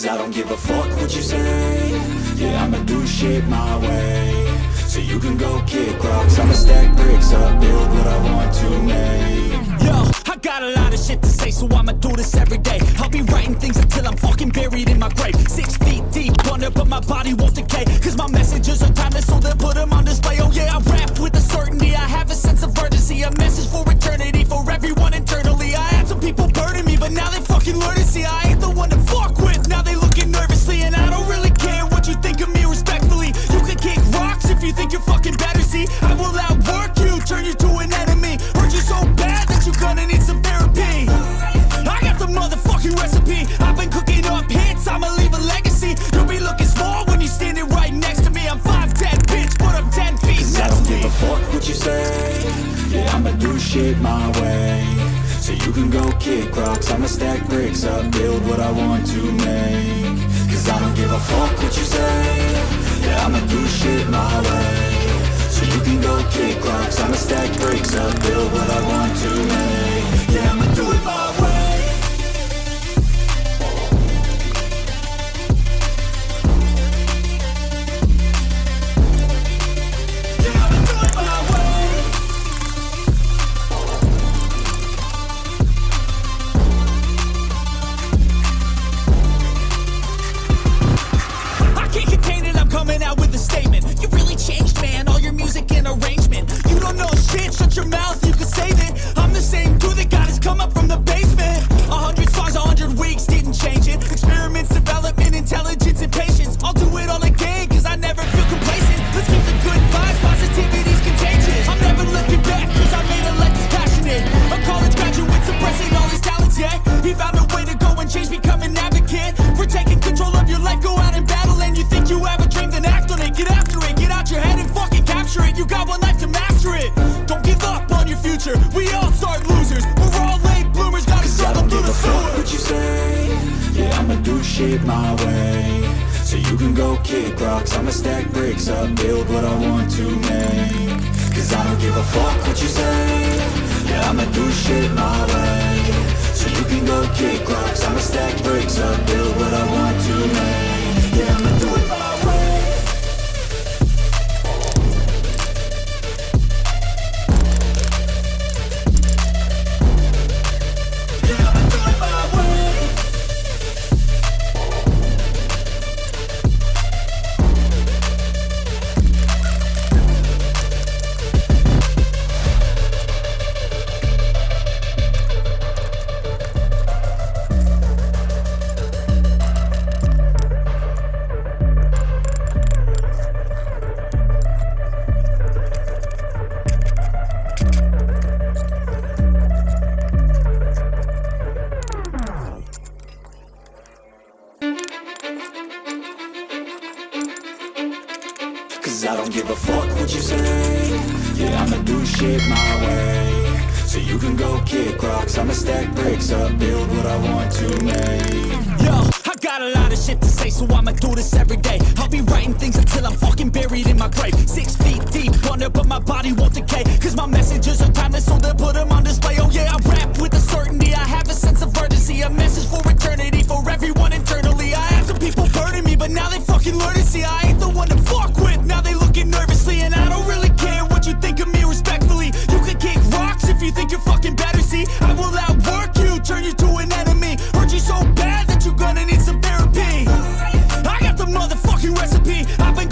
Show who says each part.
Speaker 1: Cause I don't give a fuck what you say. Yeah, I'ma do shit my way. So you can go kick rocks, I'ma stack bricks up, build what I want to make.
Speaker 2: Yo, I got a lot of shit to say, so I'ma do this every day. I'll be writing things until I'm fucking buried in my grave. 6 feet deep under, but my body won't decay. Cause my messages are timeless, so they'll put them on display. Oh yeah, I rap with a certainty, I have a sense of urgency. A message for eternity, for everyone internally. I had some people burning me, but now they fucking learn to see I ain't the one to fuck with, now they looking nervously. And I don't really care what you think of me respectfully. You can kick rocks if you think you're fucking better, see I will outwork you, turn you to an enemy. Hurt you so bad that you're gonna need some therapy. I got the motherfucking recipe, I've been cooking up hits, I'ma leave a legacy. You'll be looking small when you're standing right next to me. I'm 5'10", bitch, but I'm 10 feet.
Speaker 1: Cause I don't give a fuck what you say. Yeah, I'ma do shit my way. So you can go kick rocks, I'ma stack bricks up, build what I want to make. Cause I don't give a fuck what you say. Yeah, I'ma do shit my way. So you can go kick rocks, I'ma stack bricks up, build what I want to make. Yeah, I'ma do it my way.
Speaker 2: Coming out with a statement. You really changed, man, all your music and arrangement. You don't know shit, shut your mouth, you can save it. I'm the same dude that got his come up from the basement. 100 songs, 100 weeks, didn't change it. Experiments, development, intelligence, and patience. I'll do it all again, cause I never feel complacent. Let's keep the good vibes, positivity's contagious. I'm never looking back, cause I made a life that's passionate. A college graduate suppressing all his talents, yeah. He found a way to go and change, become an advocate. For taking control of your life, go out and battle. And you think you have a dream, then act on it. Get after it, get out your head and fucking capture it. You got one life to master it. Don't give up on your future, we all start losers. We're all late bloomers, gotta struggle through the sewer.
Speaker 1: What you say? Yeah, I'ma do shit my way. So you can go kick rocks, I'ma stack bricks up, build what I want to make. Cause I don't give a fuck what you say. Yeah, I'ma do shit my way. So you can go kick rocks, I'ma stack bricks up, build what I want to make. Yeah, I'ma do it my way. Cause I don't give a fuck what you say. Yeah, I'ma do shit my way. So you can go kick rocks, I'ma stack bricks up, build what I want to make.
Speaker 2: Yo, I got a lot of shit to say, so I'ma do this every day. I'll be writing things until I'm fucking buried in my grave. 6 feet deep under, but my body won't decay. Cause my messages are timeless, so they'll put them on display. Oh yeah, I rap with a certainty, I have a sense of urgency. A message for eternity, for everyone internally. I had some people burning me, but now they fucking learn to see I ain't the one to fuck with, now they looking nervously. And I don't really care what you think of me respectfully. You can kick rocks if you think you're fucking better, see I will outwork you, turn you to an enemy. Hurt you so bad that you're gonna need some therapy. I got the motherfucking recipe, I've been